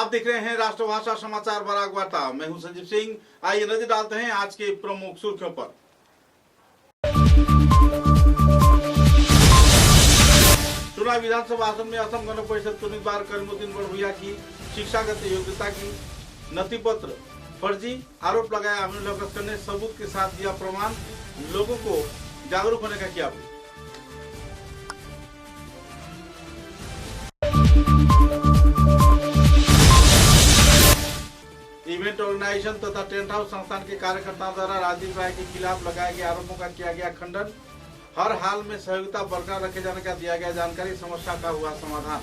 आप देख रहे हैं राष्ट्रभाषा समाचार बराक वार्ता। मैं हूं संजीव सिंह। आइए नजर डालते हैं आज के प्रमुख सुर्खियों पर। चुनाव विधानसभा आसन में असम गण परिषद उम्मीदवार करीमुद्दीन बड़भुइया की शिक्षागत योग्यता की नथी पत्र फर्जी, आरोप लगाया अमीनुल हक लश्कर ने सबूत के साथ दिया प्रमाण। लोगों को जागरूक होने का किया अपील। इवेंट ऑर्गेनाइजेशन तथा टेंट हाउस संस्थान के कार्यकर्ताओं द्वारा राजीव राय के खिलाफ लगाए गए आरोपों का किया गया खंडन। हर हाल में सहयोगिता बरकरार रखे जाने का दिया गया जानकारी। समस्या का हुआ समाधान।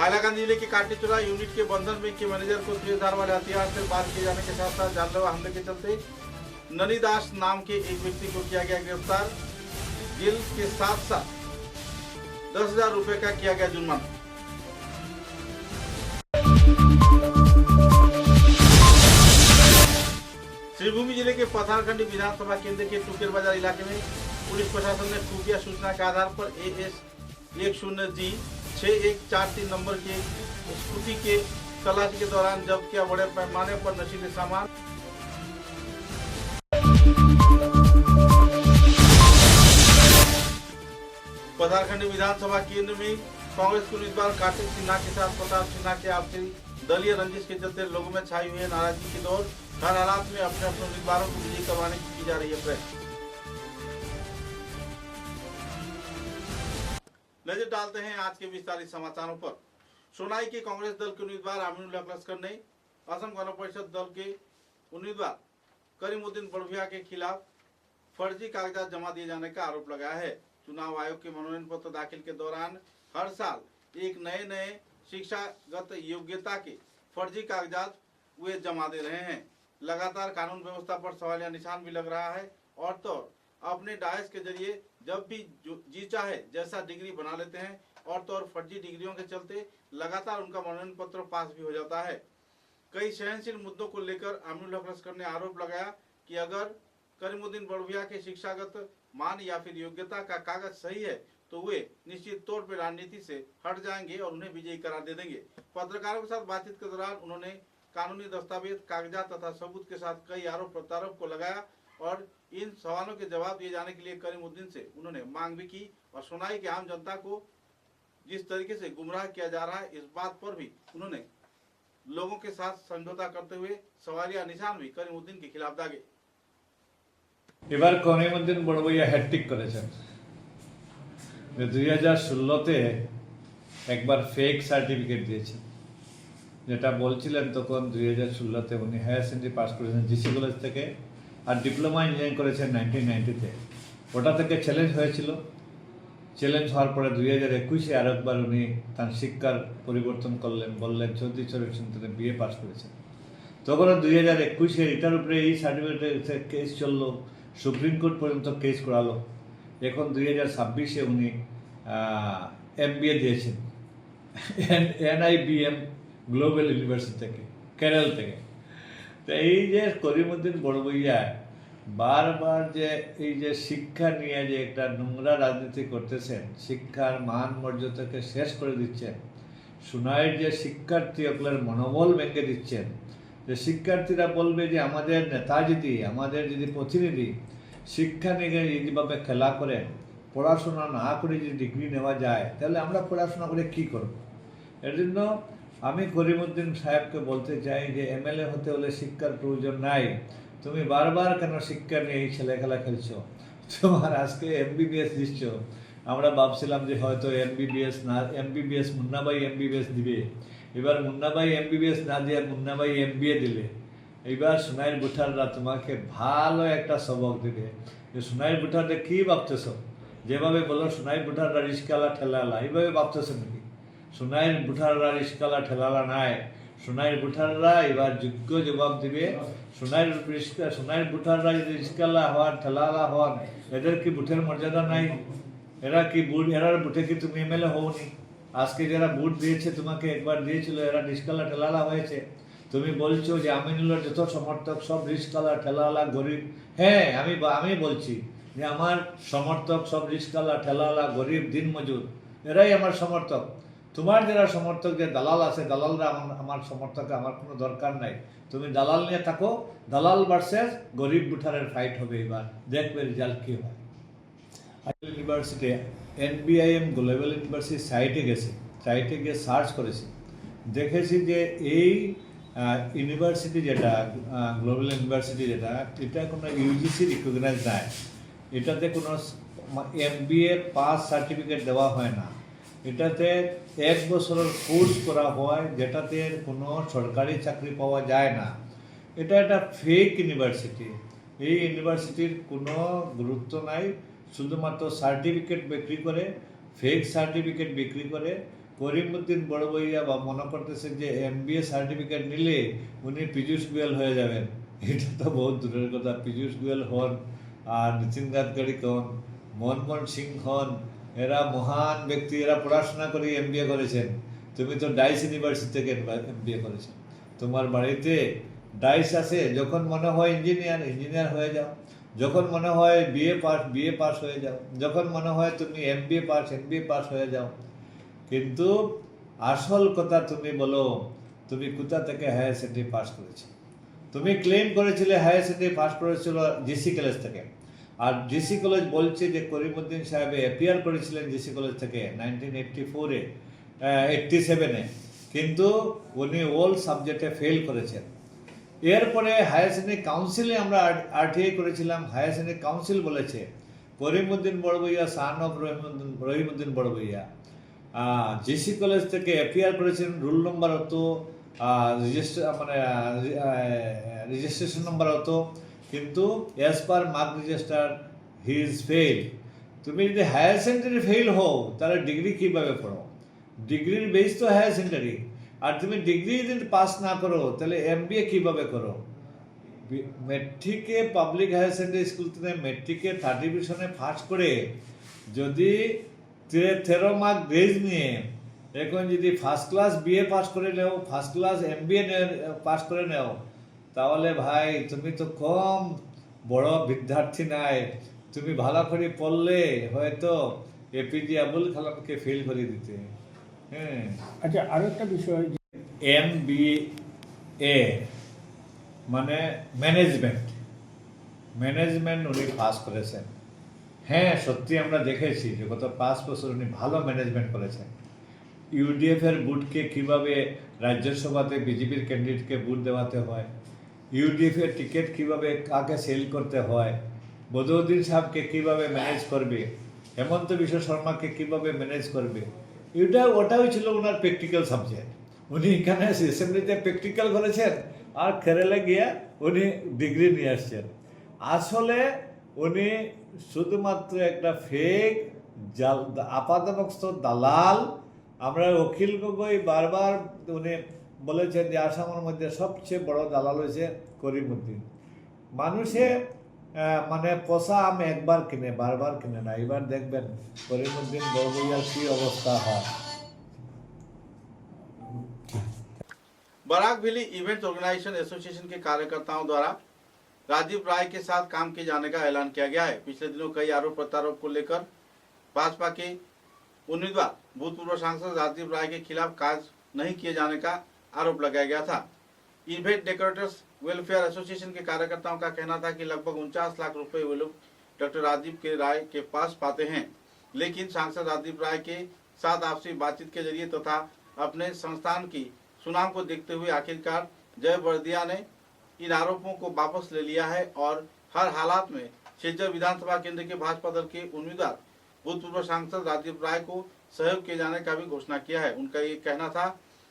हाइलाकांदी जिले के काटीचुरा यूनिट के बंधन बैंक के मैनेजर को तेजधार वाले हथियार से वार किए जाने के साथ साथ जानलेवा हमले के चलते ननी दास नाम के एक व्यक्ति को किया गया गिरफ्तार। जेल के साथ साथ 10,000 रुपए का किया गया जुर्माना। श्रीभूमि जिले के पथारखंडी विधानसभा केंद्र के टुकेर बाजार इलाके में पुलिस प्रशासन ने खुफिया सूचना के आधार पर AS 10G 6143 नंबर के स्कूटी के तलाशी के दौरान जब्त किया बड़े पैमाने पर नशीले सामान। पथारखंडी विधानसभा केंद्र में कांग्रेस के उम्मीदवार कार्तिक सिन्हा के साथ प्रताप सिन्हा के आपसी दलीय रंजिश के चलते लोगों में छाई हुई है नाराजगी की दौर। हर हालात में अपने अपने उम्मीदवारों को विजयी करवाने की जा रही है प्रयास। नजर डालते हैं आज के विस्तारित समाचारों पर। सोनाई के कांग्रेस दल के उम्मीदवार अमीनुल हक लश्कर ने असम गण परिषद दल के उम्मीदवार करीमुद्दीन बड़भुइया के खिलाफ फर्जी कागजात जमा दिए जाने का आरोप लगाया है। चुनाव आयोग के मनोनयन पत्र दाखिल के दौरान हर साल एक नए शिक्षागत योग्यता के फर्जी कागजात वे जमा दे रहे हैं। लगातार कानून व्यवस्था पर सवालिया निशान भी लग रहा है और तो अपने डायस के जरिए जब भी जी चाहे जैसा डिग्री बना लेते हैं और तो फर्जी डिग्रियों के चलते लगातार उनका मनोनयन पत्र पास भी हो जाता है। कई सहनशील मुद्दों को लेकर अमीनुल हक लश्कर ने आरोप लगाया कि अगर करीमुद्दीन बड़भुइया के शिक्षागत मान या फिर योग्यता का कागज सही है तो वे निश्चित तौर पर राजनीति से हट जाएंगे और उन्हें विजयी करार दे देंगे। पत्रकारों के साथ बातचीत के दौरान उन्होंने कानूनी दस्तावेज, कागजात तथा सबूत के साथ कई आरोप प्रत्यारोप को लगाया और इन सवालों के जवाब दिए जाने के लिए करीमुद्दीन से उन्होंने मांग भी की। और सोनाई के आम जनता को जिस तरीके से गुमराह किया जा रहा है इस बात पर भी उन्होंने लोगों के साथ समझौता करते हुए सवालिया निशान भी करीमुद्दीन के खिलाफ दागे। এবার করিমুদ্দীন বড়ভুইয়া হ্যাট্রিক করেছেন। 2016-তে একবার ফেক সার্টিফিকেট দিয়েছেন, যেটা বলছিলেন তখন 2016-তে উনি হায়ার সেকেন্ডারি পাস করেছেন জিসি কলেজ থেকে আর ডিপ্লোমা ইঞ্জিনিয়ারিং করেছেন 1990-তে। ওটা থেকে চ্যালেঞ্জ হয়েছিল। চ্যালেঞ্জ হওয়ার পরে 2021-এ আরেকবার উনি তার শিক্ষার পরিবর্তন করলেন, বললেন 34 বিএ পাস করেছেন। তখনও 2021-এ এটার উপরে এই সার্টিফিকেটের কেস চললো, সুপ্রিম কোর্ট পর্যন্ত কেস করালো। এখন 2026-এ উনি MBA দিয়েছেন NIBM গ্লোবাল ইউনিভার্সিটি থেকে, কেরল থেকে। তো এই যে করিমুদ্দীন বড়ভুইয়া বারবার যে এই যে শিক্ষা নিয়ে যে একটা নোংরা রাজনীতি করতেছেন, শিক্ষার মান মর্যাদাকে শেষ করে দিচ্ছেন, সোনাইয়ের যে শিক্ষার্থী ওগুলোর মনোবল ভেঙে দিচ্ছেন। যে শিক্ষার্থীরা বলবে যে আমাদের নেতা যদি, আমাদের যদি প্রতিনিধি শিক্ষা নিয়ে যেভাবে খেলা করেন, পড়াশোনা না করে যদি ডিগ্রি নেওয়া যায় তাহলে আমরা পড়াশোনা করে কি করব। এর জন্য আমি করিমুদ্দীন সাহেবকে বলতে চাই যে MLA হতে হলে শিক্ষার প্রয়োজন নাই। তুমি বারবার কেন শিক্ষা নিয়ে এই ছেলে খেলা খেলছো? তোমার আজকে MBBS দিচ্ছ, আমরা ভাবছিলাম যে হয়তো MBBS মুন্নাভাই MBBS দিবে। এবার মুন্নাভাই MBBS না দিয়ে মুন্নাভাই MBA দিলে। এবার সোনাইয়ের বুঠাররা তোমাকে ভালো একটা সবক দেবে যে সোনাইয়ের বুঠাররা কী ভাবতেছ। যেভাবে বলো সোনাইয়ের বুঠাররা রিস্কালা ঠেলালা, এইভাবে ভাবতেছ নাকি? সোনাইয়ের বুঠাররা রিস্কালা ঠেলালা নাই। সোনাইয়ের বুঠাররা এবার যোগ্য জবাব দিবে। সোনাইয়ের বুঠাররা যদি রিস্কালা হওয়ার ঠেলালা হন, এদের কি বুথের মর্যাদা নাই? এরা কি এরার বুথে কি তুমি MLA হওনি? আজকে যারা ভোট দিয়েছে তোমাকে একবার দিয়েছিল, এরা নিষ্কালা ঠেলালা হয়েছে। তুমি বলছো যে আমিনুলের যত সমর্থক সব রিস্কালা ঠেলাওয়ালা গরিব। হ্যাঁ, আমি বলছি যে আমার সমর্থক সব রিস্কালা ঠেলাওয়ালা গরিব দিনমজুর, এরাই আমার সমর্থক। তোমার যারা সমর্থক যে দালাল আছে, দালালরা আমার সমর্থক, আমার কোনো দরকার নাই। তুমি দালাল নিয়ে থাকো, দালাল ভার্সেস গরিব বুঠারের ফাইট হবে এবার, দেখবে রেজাল্ট কী হয়। ইউনিভার্সিটি NBIM গ্লোবাল ইউনিভার্সিটি সাইটে গেছি, সাইটে গিয়ে সার্চ করেছি, দেখেছি যে এই ইউনিভার্সিটি যেটা গ্লোবাল ইউনিভার্সিটি যেটা, এটা কোনো UGC রিকগনাইজ নাই। এটাতে কোনো MBA পাস সার্টিফিকেট দেওয়া হয় না। এটাতে 1 বছরের কোর্স করা হয়, যেটাতে কোনো সরকারি চাকরি পাওয়া যায় না। এটা একটা ফেক ইউনিভার্সিটি। এই ইউনিভার্সিটির কোনো গুরুত্ব নাই, শুধুমাত্র সার্টিফিকেট বিক্রি করে, ফেক সার্টিফিকেট বিক্রি করে। করিমউদ্দিন বড়বইয়া বা মনে করতেছেন যে MBA সার্টিফিকেট নিলে উনি পীযূষ গোয়েল হয়ে যাবেন। এটা তো বহুত দূরের কথা। পীযূষ গোয়েল হন আর নীতিন গাডকারি হন, মনমোহন সিং হন, এরা মহান ব্যক্তি, এরা পড়াশোনা করে MBA করেছেন। তুমি তো ডাইস ইউনিভার্সিটি থেকে MBA করেছো। তোমার বাড়িতে ডাইস আছে, যখন মনে হয় ইঞ্জিনিয়ার হয়ে যাও, যখন মনে হয় BA পাস হয়ে যাও, যখন মনে হয় তুমি MBA পাস হয়ে যাও। কিন্তু আসল কথা তুমি বলো, তুমি কোথা থেকে হায়ার সেকেন্ডারি পাস করেছো? তুমি ক্লেম করেছিলে হায়ার সেকেন্ডারি পাস করেছিল GC কলেজ থেকে, আর GC কলেজ বলছে যে করিমউদ্দিন সাহেব অ্যাপিয়ার করেছিলেন GC কলেজ থেকে 1984-এ 87-এ, কিন্তু উনি অল সাবজেক্টে ফেল করেছেন। এরপরে হায়ার সেকেন্ডারি কাউন্সিলে আমরা RTI করেছিলাম, হায়ার সেকেন্ডারি কাউন্সিল বলেছে Karimuddin Barbhuiya son of Rahimuddin Barbhuiya GC college থেকে অ্যাপিয়ার করেছেন, রুল নম্বর হতো, রেজিস্ট্রেশন নম্বর হতো, কিন্তু as per mark register he is fail. তুমি যদি হায়ার সেকেন্ডারি ফেল হও, তাহলে ডিগ্রি কীভাবে পড়ো? ডিগ্রির বেস তো হায়ার সেকেন্ডারি। আর তুমি ডিগ্রি যদি পাস না করো, তাহলে MBA কীভাবে করো? মেট্রিকে পাবলিক হায়ার সেকেন্ডারি স্কুল থেকে মেট্রিকে 3rd ডিভিশনে ফার্স্ট করে যদি 13 মার্ক গ্রেজ নিয়ে এখন যদি ফার্স্ট ক্লাস BA পাস করে নেও, ফার্স্ট ক্লাস MBA পাস করে নেও, তাহলে ভাই তুমি তো কম বড় বিদ্যার্থী নাই। তুমি ভালো করে পড়লে হয়তো APJ আবুল কালামকে ফেল করে দিতে। হ্যাঁ, আচ্ছা, আরো একটা বিষয়, MBA মানে ম্যানেজমেন্ট উনি পাস করেছেন। হ্যাঁ, সত্যি আমরা দেখেছি যে গত 5 বছর উনি ভালো ম্যানেজমেন্ট করেছেন। UDF এর বুটকে কিভাবে রাজ্যসভাতে বিজেপির ক্যান্ডিডেটকে বুট দেওয়াতে হয়, UDF এর টিকিট কিভাবে কাকে সেল করতে হয়, বদরুদ্দিন সাহেবকে কিভাবে ম্যানেজ করবে, হেমন্ত বিশ্ব শর্মাকে কিভাবে ম্যানেজ করবে, ওটাই ছিল ওনার প্র্যাকটিক্যাল সাবজেক্ট। উনি এখানে অ্যাসেম্বলিতে প্র্যাকটিক্যাল করেছেন, আর কেরালে গিয়ে উনি ডিগ্রি নিয়ে আসছেন। আসলে উনি শুধুমাত্র একটা ফেক আপাতমস্ত দালাল। আমরা অখিল গগৈ বারবার উনি বলেছেন যে আসামের মধ্যে সবচেয়ে বড় দালাল হয়েছে করিমউদ্দিন। মানুষে মানে পচা আম একবার কিনে, বারবার কিনে না। এবার দেখবেন করিমউদ্দিন বড়বইয়ার কি অবস্থা হয়। Barak Valley event organization association के कार्यकर्ताओं द्वारा राजीव राय के साथ काम किए जाने का ऐलान किया गया है। पिछले दिनों कई आरोप प्रत्यारोप को लेकर भाजपा के उम्मीदवार भूतपूर्व सांसद राजीव राय के खिलाफ कार्य नहीं किए जाने का आरोप लगाया गया था। इवेंट डेकोरेटर्स वेलफेयर एसोसिएशन के कार्यकर्ताओं का कहना था कि लगभग 49 लाख रुपए वे लोग डॉक्टर राजीव के राय के पास पाते हैं, लेकिन सांसद राजीव राय के साथ आपसी बातचीत के जरिए तथा अपने संस्थान की सुनाम को देखते हुए आखिरकार जय बर्दिया ने इन आरोपों को वापस ले लिया है और हर हालात में सिलचर विधानसभा केंद्र के भाजपा दल के उम्मीदवार भूतपूर्व सांसद राजीव राय को सहयोग किए जाने का भी घोषणा किया है। उनका ये कहना था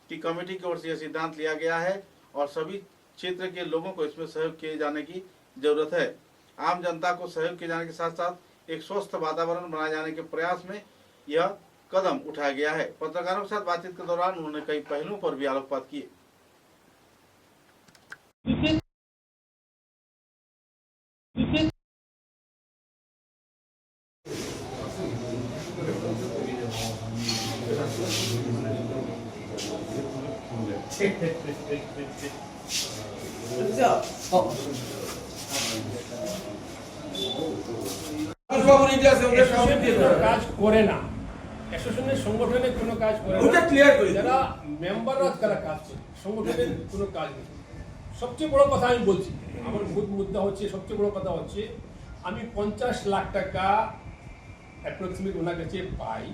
कि कमेटी की ओर से यह सिद्धांत लिया गया है और सभी क्षेत्र के लोगों को इसमें सहयोग किए जाने की जरूरत है। आम जनता को सहयोग किए जाने के साथ साथ एक स्वस्थ वातावरण बनाए जाने के प्रयास में यह कदम उठाया गया है। पत्रकारों के साथ बातचीत के दौरान उन्होंने कई पहलुओं पर भी आलोकपात किए। কাজ করে না, অ্যাসোসিয়েশনের সংগঠনের কোনো কাজ করে না, যারা মেম্বাররা তারা কাজ করে, সংগঠনের কোনো কাজ নেই। সবচেয়ে বড় কথা আমি বলছি, আমার মূল মুদ্রা হচ্ছে, সবচেয়ে বড় কথা হচ্ছে আমি 50 লাখ টাকা অ্যাপ্রক্সিমেট ওনার কাছে পাই,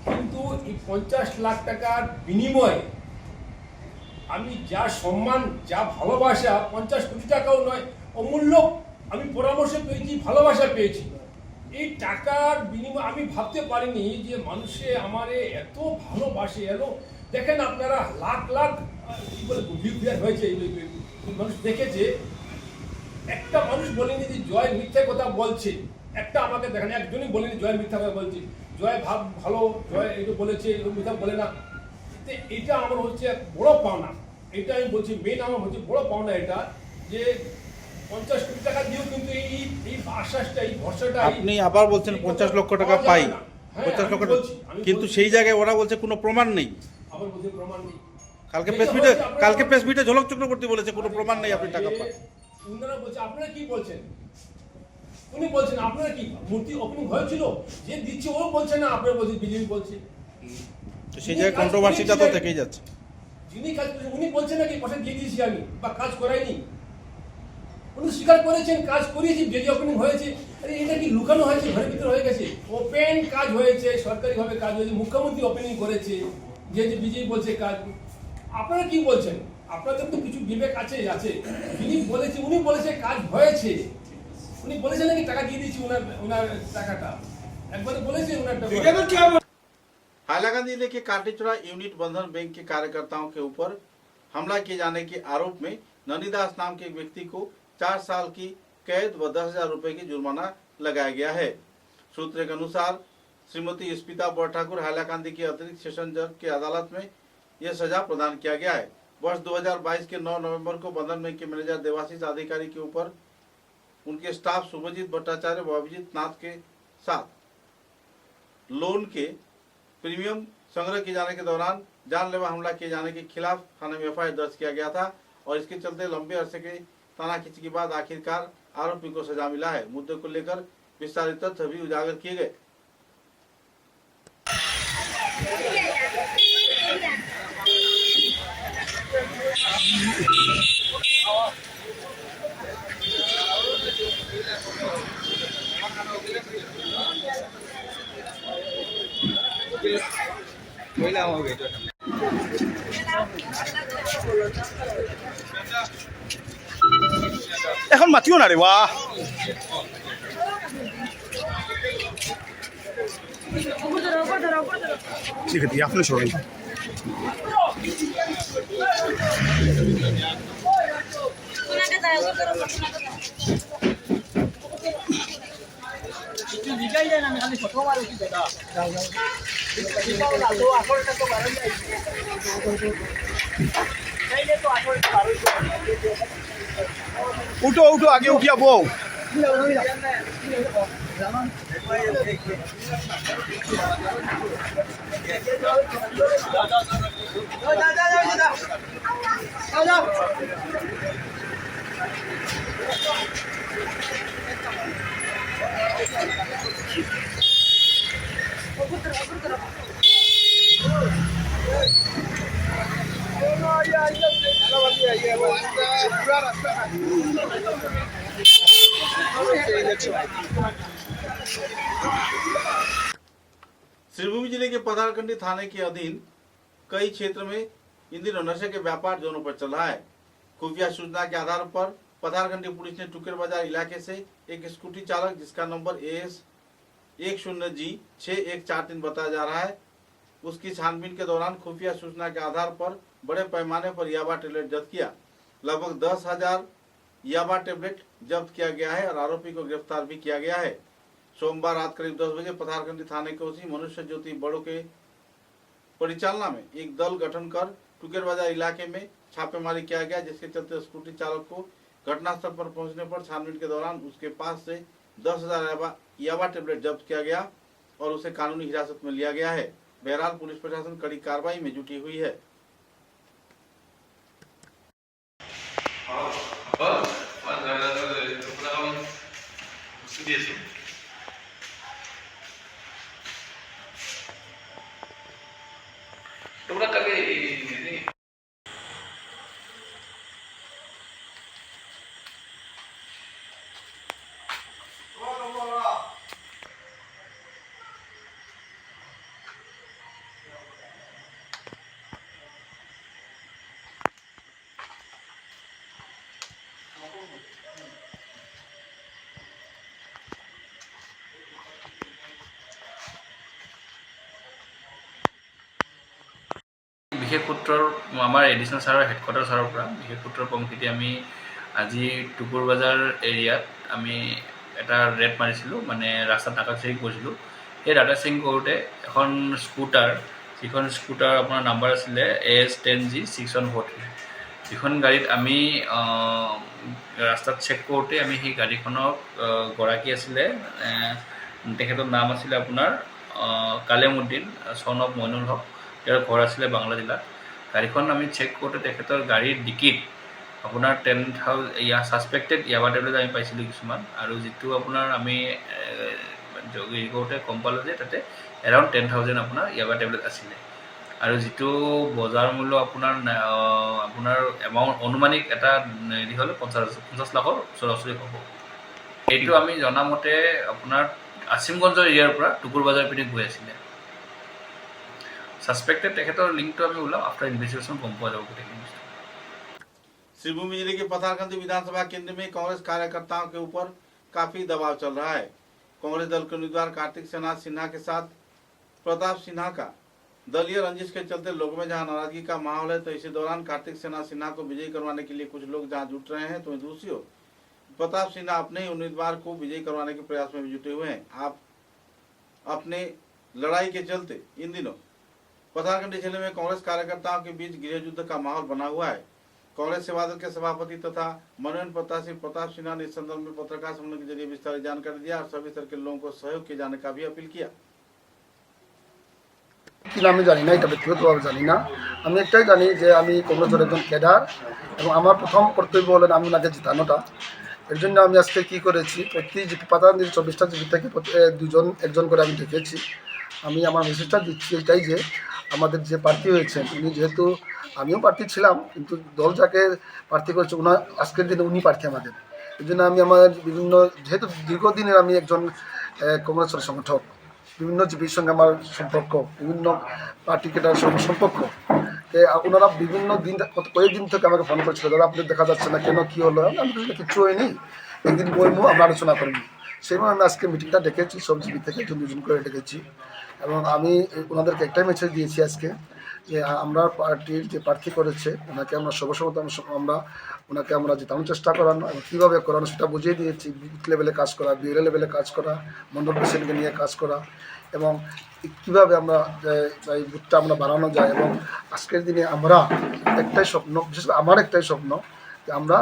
কিন্তু এই 50 লাখ টাকার বিনিময়ে আমি যা সম্মান, যা ভালোবাসা, 50 কোটি টাকাও নয়, অমূল্য আমি পরামর্শ পেয়েছি, ভালোবাসা পেয়েছি। এই টাকার বিনিময়ে আমি ভাবতে পারিনি যে মানুষে আমারে এত ভালোবাসে। এলো দেখেন আপনারা, লাখ লাখ কি বলে ভিউ হয়েছে, মানুষ দেখেছে। একটা মানুষ বলেনি যে জয় মিথ্যা কথা বলছে, একটা আমাকে দেখেন, একজনই বলেনি জয় মিথ্যা কথা বলছে। জয় ভালো, জয় এটা বলেছে, মিথ্যা বলে না। এটা আমার হচ্ছে এক বড় পাওনা, এটা আমি বলছি মেন আমার হচ্ছে বড় পাওনা এটা, যে 50 কোটি টাকা দিয়েও কিন্তু এই আশ্বাসটা, এই ভরসাটা আপনি আবার বলছেন 50 লক্ষ টাকা পাই, 50 লক্ষ টাকা, কিন্তু সেই জায়গায় ওরা বলছে কোনো প্রমাণ নেই। আবার বলছে প্রমাণ নেই। কালকে প্রেস মিটে ঝলক চক্রবর্তী বলেছে কোনো প্রমাণ নেই আপনি টাকা পান। উনারা বলছে, আপনারা কি বলছেন? উনি বলছেন আপনারা কি মূর্তি ওপেনিং হয়েছিল, যে দিচ্ছে ও বলছে না, আপনারা বলছেন বিজেপি বলছে। তো সেই জায়গায় কন্ট্রোভার্সিটা তো থেকেই যাচ্ছে। যিনি কাজ করেছেন উনি বলছেন নাকি পয়সা দিয়ে দিয়েছি আমি, বা কাজ করাইনি। উনি স্বীকার করেছেন কাজ করিয়েছি, যে ওপেনিং হয়েছে। আরে এটা কি লুকানো হয়েছে, ঘরের ভিতরে হয়ে গেছে? ওপেন কাজ হয়েছে, সরকারিভাবে কাজ হয়েছে, মুখ্যমন্ত্রী ওপেনিং করেছে, যে বিজেপি বলছে কাজ। আপনারা কি বলছেন? আপনাদের তো কিছু বিবেক আছে। যিনি বলেছে, উনি বলেছে কাজ হয়েছে। উনি বলেছেন নাকি টাকা দিয়ে দিয়েছি, ওনার টাকাটা একবারে বলেছে ওনার টাকা। हाइलाकंदी जिले के काटीचुरा यूनिट बंधन बैंक के कार्यकर्ताओं के ऊपर हमला किए जाने के आरोप में ननीदास नाम के एक व्यक्ति को 4 साल की कैद व 10,000 रुपए की जुर्माना लगाया गया है। सूत्र के अनुसार श्रीमती स्पिता बौर ठाकुर हाइलाकंदी के अतिरिक्त सेशन जज के अदालत में यह सजा प्रदान किया गया है। वर्ष 2022 के 9 नवंबर को बंधन बैंक के मैनेजर देवाशीष अधिकारी के ऊपर उनके स्टाफ शुभजीत भट्टाचार्य व अभिजीत नाथ के साथ लोन के प्रीमियम संग्रह किए जाने के दौरान जानलेवा हमला किए जाने के खिलाफ थाने में एफआईआर दर्ज किया गया था और इसके चलते लंबे अरसे के तानाखींची के बाद आखिरकार आरोपी को सजा मिला है। मुद्दे को लेकर विस्तारित तथ्य भी उजागर किए गए। এখন মাতিও না রে বাহ ঠিক আছে আপনি সবাই উঠো উঠো আগে উঠিয়া বউ श्रीभूमि जिले के पथारकंडी थाने के अधीन कई क्षेत्र में इन दिनों नशे के व्यापार जोरों पर चल रहा है। खुफिया सूचना के आधार पर पथारकंडी पुलिस ने टुकेर बाजार इलाके से एक स्कूटी चालक जिसका नंबर AS 10G6143 बताया जा रहा है, उसकी छानबीन के दौरान खुफिया सूचना के आधार पर बड़े पैमाने पर याबा टेबलेट जब्त किया। लगभग 10,000 याबा टेबलेट जब्त किया गया है और आरोपी को गिरफ्तार भी किया गया है। सोमवार रात करीब 10 बजे पथारकंडी थाने के ओसी मनुष्य ज्योति बड़ो के परिचालना में एक दल गठन कर टुकेर बाजार इलाके में छापेमारी किया गया, जिसके चलते स्कूटी चालक को घटनास्थल पर पहुंचने पर छानबीन के दौरान उसके पास से 10,000 याबा टेबलेट जब्त किया गया और उसे कानूनी हिरासत में लिया गया है। बहरहाल पुलिस प्रशासन कड़ी कार्रवाई में जुटी हुई है। দিয়েছে। তোমরা কালকে বিশেষ সূত্ৰৰ আমাৰ এডিশ্যনেল ছাৰৰ হেডকোৱাৰ্টাৰ ছাৰৰ পৰা বিশেষ সূত্ৰৰ পংক্তিতে আমি আজি টুকুৰ বাজাৰ এৰিয়াত আমি এটা ৰেড মাৰিছিলোঁ, মানে ৰাস্তাত ডাটা চেকিং কৰিছিলোঁ। সেই ডাটা চেকিং কৰোঁতে এখন স্কুটাৰ, যিখন স্কুটাৰ আপোনাৰ নাম্বাৰ আছিলে AS10G6143, যিখন গাড়ীত আমি ৰাস্তাত চেক কৰোঁতে আমি সেই গাড়ীখনৰ গৰাকী আছিলে, তেখেতৰ নাম আছিলে আপোনাৰ কালেমুদ্দিন চন অফ মইনুল হক। তেওঁৰ ঘৰ আছিলে বাংলা জিলাত। গাড়ীখন আমি চেক কৰোঁতে তেখেতৰ গাড়ীৰ ডিকিত আপোনাৰ 10,000 ছাছপেক্টেড ইয়াবা টেবলেট আমি পাইছিলোঁ কিছুমান, আৰু যিটো আপোনাৰ আমি হেৰি কৰোঁতে গম পালোঁ যে তাতে এৰাউণ্ড 10,000 আপোনাৰ ইয়াবা টেবলেট আছিলে, আৰু যিটো বজাৰ মূল্য আপোনাৰ এমাউণ্ট অনুমানিক এটা হেৰি হ'লে 50 লাখৰ ওচৰা-ওচৰি হ'ব। এইটো আমি জনামতে আপোনাৰ আছিমগঞ্জৰ এৰিয়াৰ পৰা টুকুৰ বাজাৰ পিনে গৈ আছিলে। सस्पेक्टेड तेखेतर लिंक तो हमें उलाम आफ्टर इन्वेस्टिगेशन कम पा जाओगे टेक्निक। सिरभूमि जिले के पथारकंदी विधानसभा केंद्र में कांग्रेस कार्यकर्ताओं के ऊपर काफी दबाव चल रहा है। कांग्रेस दल के उम्मीदवार कार्तिक सेना सिन्हा के साथ प्रताप सिन्हा का दलीय रंजिश के चलते लोगों में जहां नाराजगी का माहौल है, तो इसी दौरान कार्तिक सेना सिन्हा को विजयी करवाने के लिए कुछ लोग जहां जुट रहे हैं, तो दूसरी ओर प्रताप सिन्हा अपने ही उम्मीदवार को विजयी करवाने के प्रयास में भी जुटे हुए हैं। आप अपने लड़ाई के चलते इन दिनों पथारकंदी जिले में कांग्रेस कार्यकर्ताओं के बीच गृह युद्ध का माहौल बना हुआ है। कांग्रेस सेवा दल के सभापति तथा मनोनयन प्रत्याशी प्रताप सिन्हा ने इस संदर्भ में पत्रकार सम्मेलन के जरिए विस्तारित जानकारी दिया और सभी स्तर के लोगों को सहयोग किए जाने का भी अपील किया। কি নামে জানি না, এটা ব্যক্তিগতভাবে জানি না। আমি একটাই জানি যে আমি কংগ্রেসের একজন ক্যাডার এবং আমার প্রথম কর্তব্য হলেন আমি ওনাকে জিতানোটা। এর জন্য আমি আজকে কী করেছি, প্রতি পাতানদির 24টা জিপি থেকে দুজন একজন করে আমি ডেকেছি। আমি আমার মেসেজটা দিচ্ছি এটাই যে আমাদের যে প্রার্থী হয়েছেন উনি, যেহেতু আমিও প্রার্থী ছিলাম, কিন্তু দল যাকে প্রার্থী করেছে ওনার আজকের দিনে উনি প্রার্থী আমাদের। এই জন্য আমি আমার বিভিন্ন, যেহেতু দীর্ঘদিনের আমি একজন কংগ্রেসের সংগঠক, বিভিন্ন জিপির সঙ্গে আমার সম্পর্ক, বিভিন্ন পার্টি কেটার সঙ্গে সম্পর্ক, ওনারা বিভিন্ন দিন কয়েকদিন থেকে আমাকে ফোন করছিল, দাদা আপনি দেখা যাচ্ছে না কেন, কী হলো? আমি কিচ্ছু হয়নি, একদিন বলবো আমরা আলোচনা করবো। সেইভাবে আমি আজকে মিটিংটা ডেকেছি, সব জিপি থেকে দুজন করে ডেকেছি এবং আমি ওনাদেরকে একটাই মেসেজ দিয়েছি আজকে যে আমরা পার্টির যে প্রার্থী করেছে ওনাকে আমরা সর্বসমত আমরা ওনাকে আমরা জেতানোর চেষ্টা করানো এবং কীভাবে করানো সেটা বুঝিয়ে দিয়েছি। বুথ লেভেলে কাজ করা, বিএলএ লেভেলে কাজ করা, মন্ডল প্রেসিডেন্টকে নিয়ে কাজ করা এবং কীভাবে আমরা এই বুথটা আমরা বাড়ানো যায়। এবং আজকের দিনে আমরা একটাই স্বপ্ন, বিশেষ করে আমার একটাই স্বপ্ন যে আমরা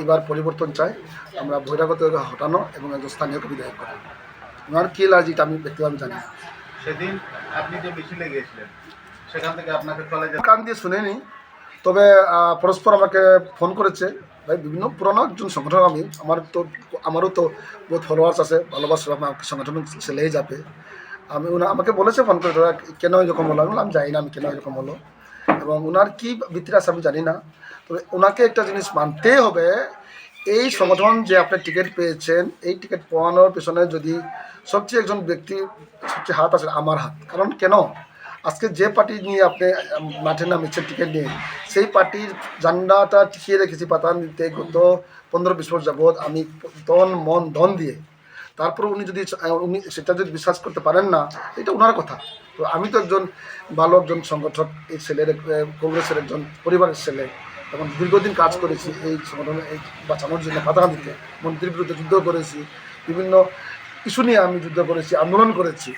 এবার পরিবর্তন চাই, আমরা বহিরাগতকে হটানো এবং একজন স্থানীয়কে বিদায় করা। ওনার কী লাজিটা আমি ব্যক্তিগতভাবে জানি না। সেদিন আপনি যে মিছিলে গিয়েছিলেন সেখান থেকে আপনাকে কলেজে কান দিয়ে শুনেনি, তবে পরস্পর আমাকে ফোন করেছে। ভাই বিভিন্ন পুরনো একজন সংগঠন, আমারও তো বহুত ফলোয়ার্স আছে, ভালোবাসা আমার সংগঠন ছেলেই যাবে। আমাকে বলেছে ফোন করে, দাদা কেন এরকম হলো? আমি বললাম জানি না আমি কেন এরকম হলো এবং ওনার কী ভিত্তিতে আছে আমি জানি না। তবে ওনাকে একটা জিনিস মানতেই হবে, এই সংগঠন যে আপনি টিকিট পেয়েছেন, এই টিকিট পাওয়ানোর পেছনে যদি সবচেয়ে একজন ব্যক্তির সবচেয়ে হাত আছে আমার হাত। কারণ কেন, আজকে যে পার্টি নিয়ে আপনি মাঠে নামিয়েছেন টিকিট নিয়ে, সেই পার্টির ঝান্ডাটা টিকিয়ে রেখেছি পাতানদিতে গত 15-20 বছর যাবৎ আমি তন মন ধন দিয়ে। তারপর উনি সেটা যদি বিশ্বাস করতে পারেন না, এটা ওনার কথা। তো আমি তো একজন ভালো একজন সংগঠক, এই ছেলের কংগ্রেসের একজন পরিবারের ছেলে এবং দীর্ঘদিন কাজ করেছি এই সংগঠনে, এই বাঁচানোর জন্য পাতানদিতে মন্ত্রীর বিরুদ্ধে যুদ্ধ করেছি, বিভিন্ন ইস্যু নিয়ে আমি যুদ্ধ করেছি, আন্দোলন করেছি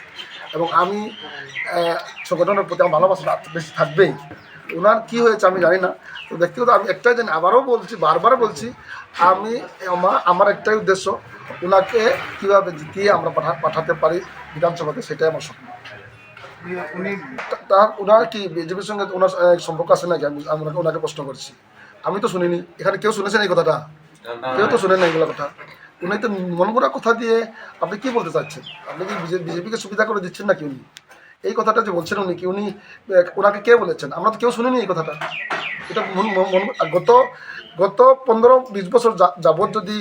এবং আমি সংগঠনের প্রতি আমার ভালোবাসা বেশি থাকবেই। ওনার কী হয়েছে আমি জানি না। তো ব্যক্তিগত আমি একটাই জানি, আবারও বলছি, বারবার বলছি, আমি আমার একটাই উদ্দেশ্য, ওনাকে কীভাবে জিতিয়ে আমরা পাঠাতে পারি বিধানসভাতে, সেটাই আমার স্বপ্ন। ওনার কি বিজেপির সঙ্গে ওনার সম্পর্ক আছে নাকি আমি ওনাকে প্রশ্ন করছি। আমি তো শুনিনি, এখানে কেউ শুনেছেন এই কথাটা? কেউ তো শুনেন না এগুলো কথা। উনি তো মন করা কথা দিয়ে আপনি কি বলতে চাচ্ছেন? আপনি কি বিজেপিকে সুবিধা করে দিচ্ছেন নাকি উনি? এই কথাটা যে বলছেন উনি কি ওনাকে কে বলেছেন? আমরা তো কেউ শুনিনি এই কথাটা। এটা গত 15-20 বছর যাবৎ যদি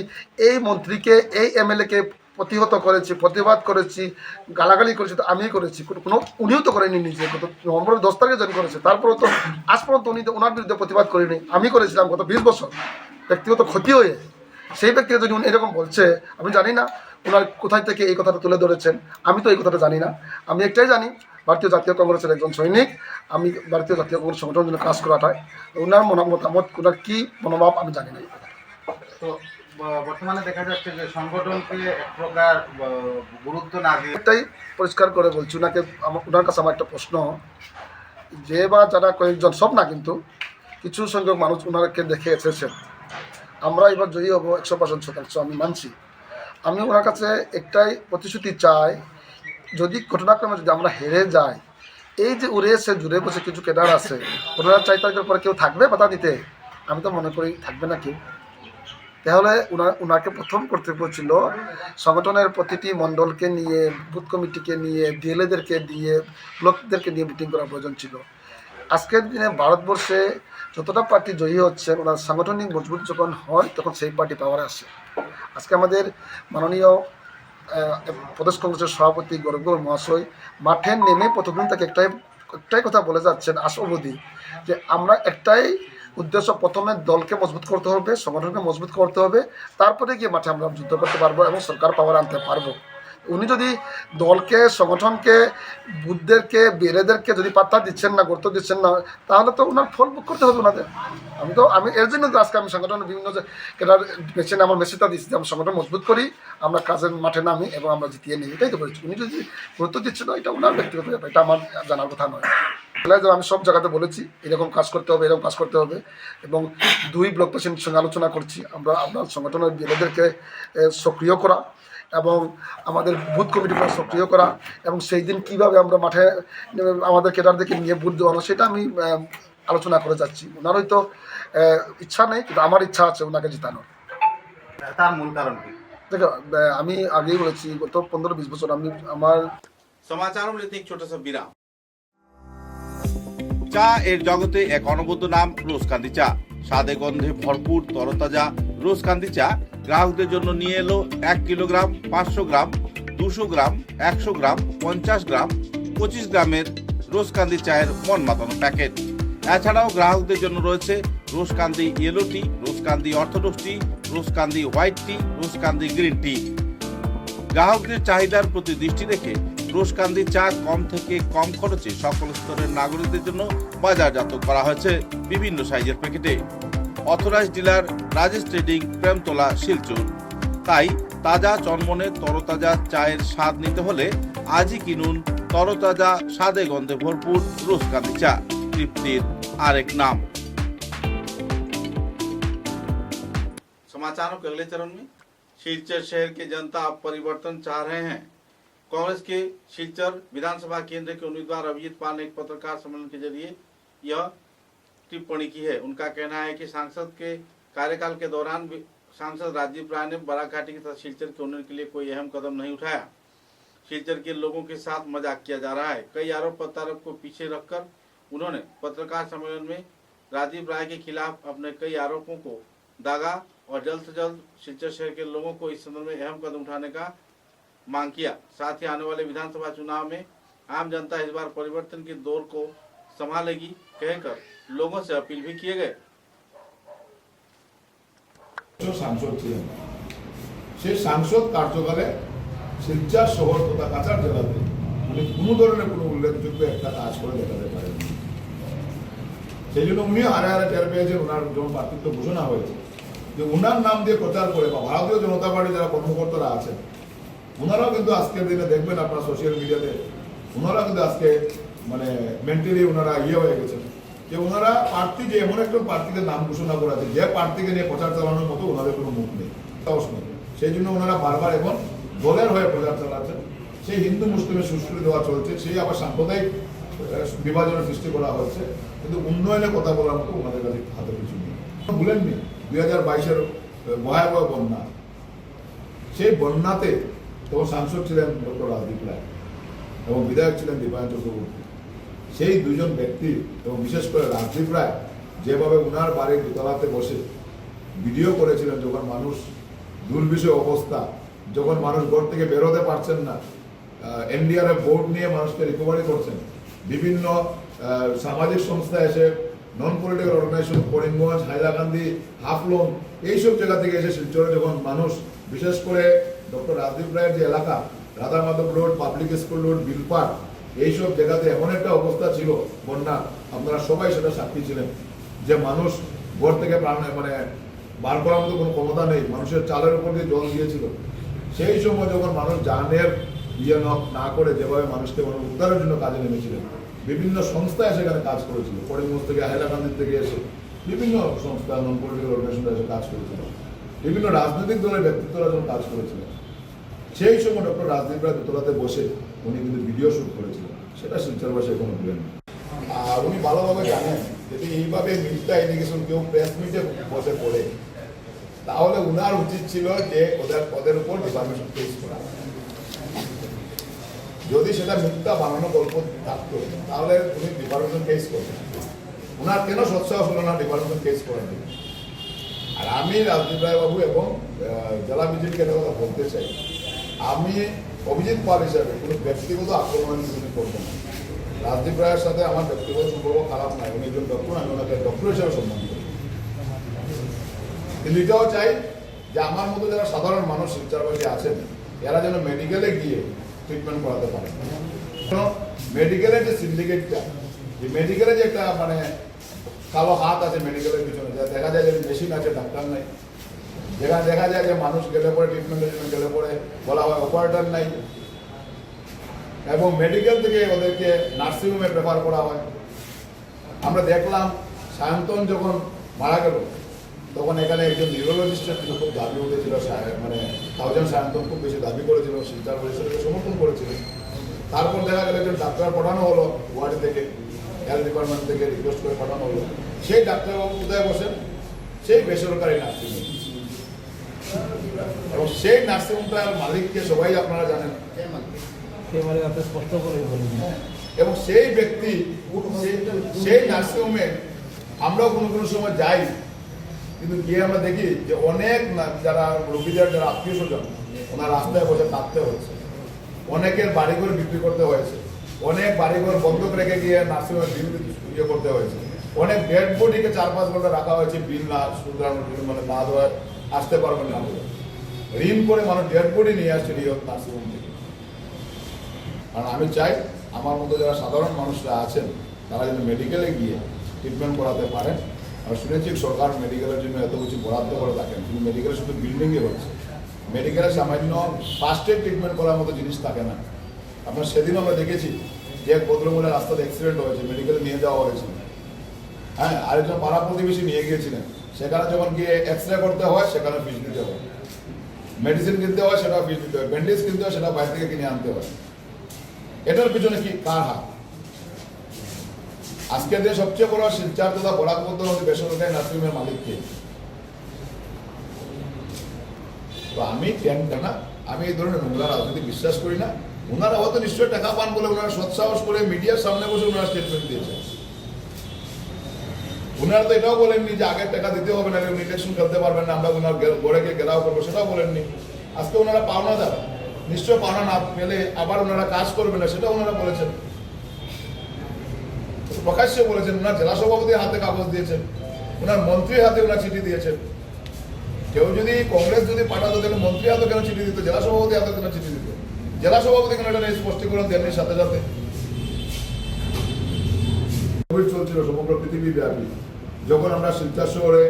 এই মন্ত্রীকে, এই এমএলএকে প্রতিহত করেছি, প্রতিবাদ করেছি, গালাগালি করেছি, তো আমিই করেছি, কোনো উনিও তো করেনি নিজে। গত নভেম্বরের 10 তারিখে জয়েন করেছে, তারপরেও তো আজ পর্যন্ত উনি তো ওনার বিরুদ্ধে প্রতিবাদ করেনি। আমি করেছিলাম গত 20 বছর ব্যক্তিগত ক্ষতি হয়ে। সেই ব্যক্তিকে যদি উনি এরকম বলছে, আমি জানি না ওনার কোথায় থেকে এই কথাটা তুলে ধরেছেন। আমি তো এই কথাটা জানি না। আমি একটাই জানি, ভারতীয় জাতীয় কংগ্রেসের একজন সৈনিক। আমি ভারতীয় জাতীয় কংগ্রেস সংগঠনের জন্য কাজ করাটাই ওনার মতামত, ওনার কী মনোভাব আমি জানি না। তো বর্তমানে দেখা যাচ্ছে যে সংগঠনকে এক প্রকার গুরুত্ব না দিয়ে একটাই পরিষ্কার করে বলছি ওনাকে, ওনার কাছে আমার একটা প্রশ্ন, যে বা যারা কয়েকজন, সব না কিন্তু কিছু সংখ্যক মানুষ ওনাকে দেখে এসেছেন। আমরা এবার জয়ী হবো 100% আমি মানছি। আমি ওনার কাছে একটাই প্রতিশ্রুতি চাই, যদি ঘটনাক্রমে যদি আমরা হেরে যাই, এই যে উড়ে এসে জুড়ে বসে কিছু কেডার আছে, ওনারা 4 তারিখের পরে কেউ থাকবে বাধা দিতে? আমি তো মনে করি থাকবে না কেউ। তাহলে ওনাকে প্রথম কর্তব্য ছিল সংগঠনের প্রতিটি মণ্ডলকে নিয়ে, বুথ কমিটিকে নিয়ে, ডিএলএদেরকে দিয়ে, ব্লকদেরকে নিয়ে মিটিং করার প্রয়োজন ছিল। আজকের দিনে ভারতবর্ষে যতটা পার্টি জয়ী হচ্ছে, ওনার সাংগঠনিক মজবুত যখন হয় তখন সেই পার্টি পাওয়ারে আসে। আজকে আমাদের মাননীয় প্রদেশ কংগ্রেসের সভাপতি গৌরব মহাশয় মাঠে নেমে প্রতিদিন তাকে একটাই কথা বলে যাচ্ছেন আশাবধি, যে আমরা একটাই উদ্দেশ্য, প্রথমে দলকে মজবুত করতে হবে, সংগঠনকে মজবুত করতে হবে, তারপরে গিয়ে মাঠে আমরা যুদ্ধ করতে পারবো এবং সরকার পাওয়ার আনতে পারবো। উনি যদি দলকে, সংগঠনকে, বুথদেরকে, বেড়েদেরকে যদি পাত্তা দিচ্ছেন না, গুরুত্ব দিচ্ছেন না, তাহলে তো ওনার ফল ভোগ করতে হবে ওনাদের। আমি এর জন্য আজকে আমি সংগঠনের বিভিন্ন যে কেটার বেছে আমার মেসেজটা দিচ্ছি যে আমরা সংগঠন মজবুত করি, আমরা কাজের মাঠে নামি এবং আমরা জিতিয়ে নিই, এটাই তো বলছি। উনি যদি গুরুত্ব দিচ্ছেন না, এটা ওনার ব্যক্তিগত ব্যাপার, এটা আমার জানার কথা নয়। আমি সব জায়গাতে বলেছি এরকম কাজ করতে হবে, এরকম কাজ করতে হবে, এবং 2 ব্লক প্রেসিডেন্টের সঙ্গে আলোচনা করছি আমরা আপনার সংগঠনের বিরোধীদেরকে সক্রিয় করা এবং আমাদের বুথ কমিটিকে সক্রিয় করা, এবং সেই দিন কীভাবে আমরা মাঠে আমাদের কেডারদেরকে নিয়ে বুথ দেওয়ানো, সেটা আমি আলোচনা করে যাচ্ছি। ওনার হয়তো ইচ্ছা নেই, কিন্তু আমার ইচ্ছা আছে ওনাকে জিতানোর। তার মূল কারণ কি? দেখো, আমি আগেই বলেছি গত 15-20 বছর আমি আমার समाचारों में लेते हैं एक छोटा सा विराम। চা এর জগতে এক অনবদ্য নাম রোজকান্দি চা। স্বাদে গন্ধে ভরপুর তরতাজা রোজকান্দি চা গ্রাহকদের জন্য নিয়ে এলো 1 কিলোগ্রাম, 500 গ্রাম, 200 গ্রাম, 100 গ্রাম, 50 গ্রাম, 25 গ্রামের রোজকান্দি চায়ের মন মাতানো প্যাকেট। এছাড়াও গ্রাহকদের জন্য রয়েছে রোজকান্দি ইয়েলো টি, রোজকান্দি অর্থোডক্স টি, রোজকান্দি হোয়াইট টি, রোজকান্দি গ্রিন টি। গ্রাহকদের চাহিদার প্রতি দৃষ্টি রেখে রোজকান্দি চা কম থেকে কম খরচে সকল স্তরের নাগরিকদের জন্য বাজারজাত করা হয়েছে বিভিন্ন সাইজের প্যাকেটে। Authorised dealer Rajesh trading, Premtala, Silchar. তাই তাজা চনমনে তরতাজা চায়ের স্বাদ নিতে হলে আজই কিনুন তরতাজা স্বাদে গন্ধে ভরপুর রোজকান্দি চা, তৃপ্তির আরেক नाम। समाचारों के अगले चरण में शिलचर शहर के जनता अब परिवर्तन चाह रहे हैं। कांग्रेस के शिलचर विधानसभा केंद्र के उम्मीदवार अभिजीत पाल ने एक पत्रकार सम्मेलन के जरिए यह टिप्पणी की है। उनका कहना है कि सांसद के कार्यकाल के दौरान सांसद राजीव राय ने बराघाटी के तथा शिलचर के उन्नयन के लिए कोई अहम कदम नहीं उठाया। शिलचर के लोगों के साथ मजाक किया जा रहा है। कई आरोप प्रत्यारोप को पीछे रखकर उन्होंने पत्रकार सम्मेलन में राजीव राय के खिलाफ अपने कई आरोपों को दागा और जल्द से जल्द शिलचर शहर के लोगों को इस संदर्भ में अहम कदम उठाने का मांग किया। साथ ही आने वाले विधानसभा चुनाव में आम जनता इस बार परिवर्तन की दौर को संभालेगी कहकर लोगों से अपील भी किए गए। সাংসদ ছিলেন, সেই সাংসদ কার্যকালে শিলচর শহর তথা কাছাড় জেলাতে উনি কোনো ধরনের কোনো উল্লেখযোগ্য একটা কাজ করে দেখাতে পারেন। সেই জন্য উনি হারে হারে টের পেয়েছেন ওনার যখন প্রার্থিত্ব ঘোষণা হয়েছে, যে ওনার নাম দিয়ে প্রচার করে বা ভারতীয় জনতা পার্টি যারা কর্মকর্তারা আছেন ওনারাও কিন্তু আজকের দিনে দেখবেন আপনার সোশ্যাল মিডিয়াতে, ওনারা কিন্তু আজকে মানে মেন্টালি ওনারা হয়ে গেছেন, যে ওনারা প্রার্থী যে এমন একটা প্রার্থীদের নাম ঘোষণা করেছে যে প্রার্থীকে নিয়ে প্রচার চালানোর মতো ওনাদের কোনো মুখ নেই, সাহস নেই। সেই জন্য ওনারা বারবার এখন দলের হয়ে প্রচার চালাচ্ছেন। সেই হিন্দু মুসলিমের সুষ্ঠু দেওয়া চলছে, সেই আবার সাম্প্রদায়িক বিভাজনের সৃষ্টি করা হয়েছে, কিন্তু উন্নয়নের কথা বলার মতো ওনাদের কাছে হাতে কিছু নেই। ভুলেননি 2022-এর ভয়াবহ বন্যা, সেই বন্যাতে তখন সাংসদ ছিলেন ডক্টর রাজদীপ রায় এবং বিধায়ক ছিলেন দীপায়ন চক্রবর্তী। সেই দুজন ব্যক্তি এবং বিশেষ করে রাজদীপ রায় যেভাবে উনার বাড়ির দোতলাতে বসে ভিডিও করেছিলেন, যখন মানুষ দুর্বিষহ অবস্থা, যখন মানুষ ঘর থেকে বেরোতে পারছেন না, এনডিআরএফ বোর্ড নিয়ে মানুষকে রিকভারি করছেন, বিভিন্ন সামাজিক সংস্থা এসে, non political organization, Karimganj, Hailakandi, Haflong, এইসব জায়গা থেকে এসে শিলচরে যখন মানুষ, বিশেষ করে ডক্টর রাজদীপ রায়ের যে এলাকা, Radha Madhab road, public school road, Bilpar, এইসব জায়গাতে এমন একটা অবস্থা ছিল বন্যা, আপনারা সবাই সেটা সাক্ষী ছিলেন, যে মানুষ ঘর থেকে মানে বার করার মতো কোনো ক্ষমতা নেই, মানুষের চালের উপর দিয়ে জল দিয়েছিল। সেই সময় যখন মানুষ জানের না করে যেভাবে মানুষকে উদ্ধারের জন্য কাজে নেমেছিলেন, বিভিন্ন সংস্থা সেখানে কাজ করেছিল, করিমগঞ্জ থেকে, হাইলাকান্দি থেকে এসে বিভিন্ন সংস্থা, নন পলিটিক্যাল অর্গানাইজেশন এসে কাজ করেছিল, বিভিন্ন রাজনৈতিক দলের ব্যক্তিত্বরা যখন কাজ করেছিলেন, সেই সময় ডক্টর রাজদীপ রায় দোতলাতে বসে উনি কিন্তু ভিডিও শুট করেছিলেন, সেটা শিলচরবাসী এখনো ভুলেন। আর উনি ভালোভাবে জানেন যদি এইভাবে মিথ্যা এলিগেশন কেউ প্রেস মিটে বসে পড়ে, তাহলে উনার উচিত ছিল যে ওদের উপর ডিফামেশন কেস করা। যদি সেটা মিথ্যা বানানো গল্প থাকতো তাহলে উনি ডিফামেশন কেস করতেন। উনার কেন সৎসাহস হলো না ডিফামেশন কেস করার জন্য? আর আমি রাজদীপ রায় বাবু এবং জেলা বিজেপিকে একটা কথা বলতে চাই, আমি অভিজিৎ পাল হিসাবে কোনো ব্যক্তিগত আক্রমণ কিছু করবো না। রাজদীপ রায়ের সাথে আমার ব্যক্তিগত সম্পর্ক খারাপ নয়, উনি একজন ডক্টর, আমি ওনাকে ডক্টর হিসেবে সম্মান করি। কিন্তু এটাও চাই যে আমার মতো যারা সাধারণ মানুষ শিলচরবাসী আছেন, এরা যেন মেডিকেলে গিয়ে ট্রিটমেন্ট করাতে পারে। মেডিকেলের যে সিন্ডিকেটটা, যে মেডিকেলে যে একটা মানে কালো হাত আছে মেডিকেলের পিছনে, যা দেখা যায় যে মেশিন আছে, ডাক্তার নাই, যেখানে দেখা যায় যে মানুষ গেলে পরে ট্রিটমেন্টের জন্য গেলে পরে বলা হয় অপারেটর নাই, এবং মেডিকেল থেকে ওদেরকে নার্সিংহোমে প্রেফার করা হয়। আমরা দেখলাম সায়ন্তন যখন মারা গেল তখন এখানে একজন নিউরোলজিস্টের কিন্তু খুব দাবি উঠেছিল, মানে সায়ন্তন খুব বেশি দাবি করেছিল, শিলচর পরিষদকে সমর্থন করেছিল। তারপর দেখা গেল একজন ডাক্তার পাঠানো হলো গুয়াহাটি থেকে, হেলথ ডিপার্টমেন্ট থেকে রিকোয়েস্ট করে পাঠানো হলো। সেই ডাক্তারবাবু কোথায় বসেন? সেই বেসরকারি নার্সিংহোম, এবং সেই নার্সিংহোমটার মালিককে সবাই আপনারা জানেন, এবং সেই ব্যক্তি সেই নার্সিংহোমে আমরাও কোনো কোনো সময় যাই, কিন্তু গিয়ে আমরা দেখি যে অনেক যারা রোগীদের যারা আত্মীয় স্বজন ওনার রাস্তায় বসে কাঁদতে হচ্ছে, অনেকের বাড়িঘর বিক্রি করতে হয়েছে, অনেক বাড়িঘর বন্ধক রেখে গিয়ে নার্সিংহোমে বিল ইয়ে করতে হয়েছে, অনেক ডেড বডিকে 4-5 ঘন্টা রাখা হয়েছে বিল না মানে না দেওয়া, আসতে পারবেন না বলে ঋণ করে মানুষ ডেড বডি নিয়ে আসছে নিয়োগ নার্সিংহোম থেকে। কারণ আমি চাই আমার মতো যারা সাধারণ মানুষরা আছেন তারা যেন মেডিকেলে গিয়ে ট্রিটমেন্ট করাতে পারেন। আর শুনেছি সরকার মেডিকেলের জন্য এত কিছু বরাদ্দ করে থাকেন, কিন্তু মেডিকেলে শুধু বিল্ডিংয়ে হচ্ছে, মেডিকেলে সামান্য ফার্স্ট এড ট্রিটমেন্ট করার মতো জিনিস থাকে না। আপনার সেদিন আমরা দেখেছি যে এক ভদ্রমহিলার রাস্তাতে অ্যাক্সিডেন্ট হয়েছে, মেডিকেলে নিয়ে যাওয়া হয়েছিল, হ্যাঁ, আরেকজন পাড়া প্রতিবেশী নিয়ে গিয়েছিলেন, সেখানে যখন গিয়ে এক্স রে করতে হয় সেখানে ফিস দিতে হয়, মেডিসিন কিনতে হয় সেটা ফিস দিতে হয়, ব্যান্ডেজ কিনতে হয় সেটা বাইরে থেকে কিনে আনতে হয়। এটার পিছনে কি কার হাত? আজকের দিনে সবচেয়ে বড় শিলচর তথা বরাক মধ্যে বেসরকারি নার্সিংহোমের মালিককে। তো আমি কেন না, আমি এই ধরনের নোংরা রাজনীতি বিশ্বাস করি না। ওনারা হয়তো নিশ্চয়ই টাকা পান বলে ওনারা সৎসাহস করে মিডিয়ার সামনে বসে ওনারা স্টেটমেন্ট দিয়েছেন। ওনারা তো এটাও বলেননি যে আগের টাকা দিতে হবে না, উনি ইলেকশন খেলতে পারবেন না, আমরা ওনার গড়ে গিয়ে ঘেরাও করবো, সেটাও বলেননি। আজকে ওনারা পাওনাদার, নিশ্চয় পাওনা না পেলে আবার ওনারা কাজ করবেন না, সেটাও ওনারা বলেছেন, প্রকাশ্যে বলেছেন। ওনার জেলা সভাপতির হাতে কাগজ দিয়েছেন, ওনার মন্ত্রীর হাতে ওনার চিঠি দিয়েছেন। কেউ যদি কংগ্রেস যদি পাঠাতো তাহলে মন্ত্রী হাতে কেন চিঠি দিত, জেলা সভাপতি হাতে কেন চিঠি দিত? জেলা সভাপতি কেন এটা স্পষ্টীকরণ দেননি সাথে সাথে? কোভিড চলছিল সমগ্র পৃথিবী ব্যাপী, যখন আমরা শিলচর শহরে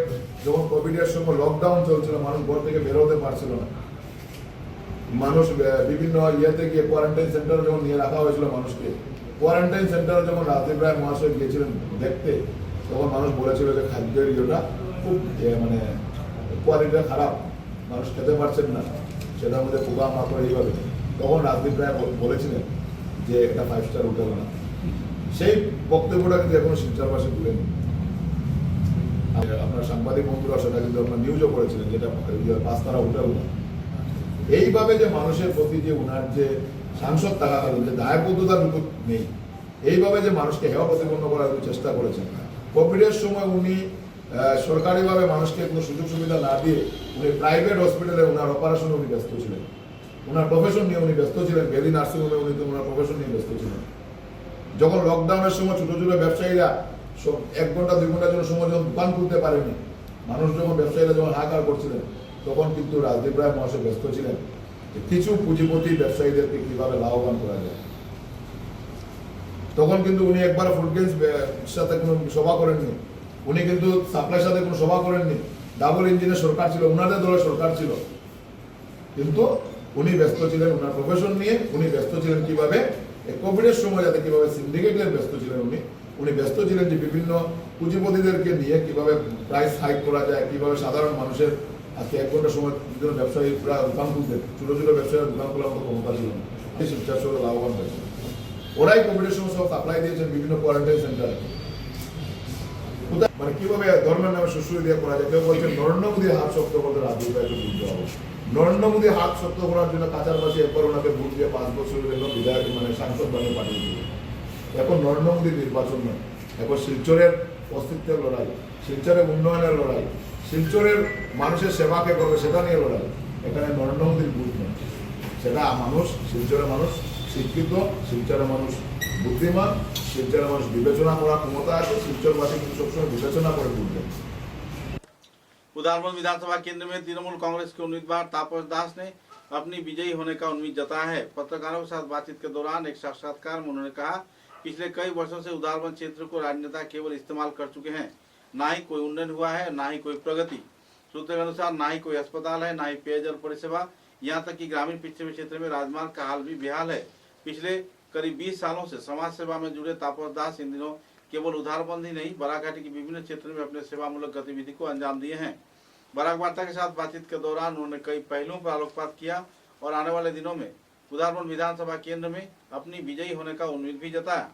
যখন কোভিডের সময় লকডাউন চলছিল, মানুষ ঘর থেকে বেরোতে পারছিল না, মানুষ বিভিন্ন ইয়েতে গিয়ে কোয়ারেন্টাইন সেন্টারে যখন নিয়ে রাখা হয়েছিল মানুষকে, কোয়ারেন্টাইন সেন্টারে যখন রাজদীপ রায় মহাশয় গিয়েছিলেন দেখতে, তখন মানুষ বলেছিল যে খাদ্যের ইয়েটা খুব মানে কোয়ালিটিটা খারাপ, মানুষ খেতে পারছেন না, সেটার মধ্যে পোকা মাকড় এইভাবে। তখন রাজদীপ রায় বলেছিলেন যে এটা 5 স্টার হোটেল না। সেই বক্তব্যটা কিন্তু এখনো শিলচরবাসী ভুলেনি। আপনার সাংবাদিক বন্ধুরা সেটা কিন্তু আপনার নিউজও করেছিলেন, যেটা 5 তারা হোটেল না। এইভাবে যে মানুষের প্রতি যে উনার যে সাংসদ থাকাকালীন যে দায়বদ্ধতার উপর নেই, এইভাবে যে মানুষকে হেয় প্রতিপন্ন করার চেষ্টা করেছেন। কোভিডের সময় উনি সরকারিভাবে মানুষকে কোনো সুযোগ সুবিধা না দিয়ে উনি প্রাইভেট হসপিটালে ওনার অপারেশনে উনি ব্যস্ত ছিলেন, ওনার প্রফেশন নিয়ে উনি ব্যস্ত ছিলেন, ভ্যালি নার্সিংহোমে উনি তো ওনার প্রফেশন নিয়ে ব্যস্ত ছিলেন। যখন লকডাউনের সময় ছোটো ছোটো ব্যবসায়ীরা 1 ঘন্টা 2 ঘন্টার জন্য সময় যখন দোকান খুলতে পারেনি, মানুষ যখন ব্যবসায়ীরা যখন হাহাকার করছিলেন, তখন কিন্তু রাজদীপ রায় মহাশয় ব্যস্ত ছিলেন যে কিছু পুঁজিপতি ব্যবসায়ীদেরকে কীভাবে লাভবান করা যায়। তখন কিন্তু উনি একবার ফুডগ্রেন্স সাথে কোনো সভা করেননি, উনি কিন্তু সাপ্লাইয়ের সাথে কোনো সভা করেননি। ডাবল ইঞ্জিনের সরকার ছিল, ওনাদের দলের সরকার ছিল, কিন্তু উনি ব্যস্ত ছিলেন ওনার প্রফেশন নিয়ে। উনি ব্যস্ত ছিলেন কিভাবে কোভিডের সময় যাতে কিভাবে সিন্ডিকেটের ব্যস্ত ছিলেন উনি ব্যস্ত ছিলেন যে বিভিন্ন পুঁজিপতিদেরকে নিয়ে কিভাবে প্রাইস হাইক করা যায়, কিভাবে সাধারণ মানুষের আজকে 1 ঘন্টা সময় বিভিন্ন ব্যবসায়ীরা দোকান খুলতেন, ছোটো ছোটো ব্যবসায়ীরা দোকান খোলার মতো ক্ষমতা ছিল না, শিক্ষার সঙ্গে লাভবান হয়েছে। ওরাই কোভিডের সময় সব সাপ্লাই দিয়েছেন বিভিন্ন কোয়ারেন্টাইন সেন্টারে। মানে কিভাবে ধর্মের নামে সুশ্রী দিয়ে করা যায়। কেউ বলছেন নরেন্দ্র মোদী হাত শক্ত করতে রাজনীতি বুঝতে হবে। নরেন্দ্র মোদী হাত শক্ত করার জন্য কাছারবাসী একবার ওনাকে ভোট দিয়ে 5 বছরের জন্য বিধায়ক মানে সাংসদ বানিয়ে পাঠিয়ে দিল। এখন নরেন্দ্র মোদীর নির্বাচন নয়, এখন শিলচরের অস্তিত্বের লড়াই, শিলচরের উন্নয়নের লড়াই, শিলচরের মানুষের সেবাকে করবে সেটা নিয়ে লড়াই। এখানে নরেন্দ্র মোদীর ভোট নয়, সেটা মানুষ, শিলচরের মানুষ শিক্ষিত, শিলচরের মানুষ বুদ্ধিমান, শিলচরের মানুষ বিবেচনা করার ক্ষমতা আছে, শিলচরবাসী কিন্তু সবসময় বিবেচনা করে ভোট দেন। उदारबंद विधानसभा केंद्र में तृणमूल कांग्रेस के उम्मीदवार तापस दास ने अपनी विजयी होने का उम्मीद जताया है। पत्रकारों के साथ बातचीत के दौरान एक साक्षात्कार में उन्होंने कहा, पिछले कई वर्षों से उदारबंद क्षेत्र को राजनेता केवल इस्तेमाल कर चुके हैं। ना ही कोई उन्नयन हुआ है, ना ही कोई प्रगति। सूत्रों के अनुसार ना ही कोई अस्पताल है, ना ही पेयजल परिसेवा, यहाँ तक कि ग्रामीण पिछड़े क्षेत्र में राजमार्ग का हाल भी बेहाल है। पिछले करीब 20 सालों से समाज सेवा में जुड़े तापस दास इन दिनों केवल उदारबंद ही नहीं, बराघाटी के विभिन्न क्षेत्रों में अपने सेवामूलक गतिविधि को अंजाम दिए हैं। बराक वार्ता के साथ बातचीत के दौरान उन्होंने कई पहलुओं पर आलोकपात किया और आने वाले दिनों में उदारबंद विधानसभा केंद्र में अपनी विजयी होने का उम्मीद भी जताया।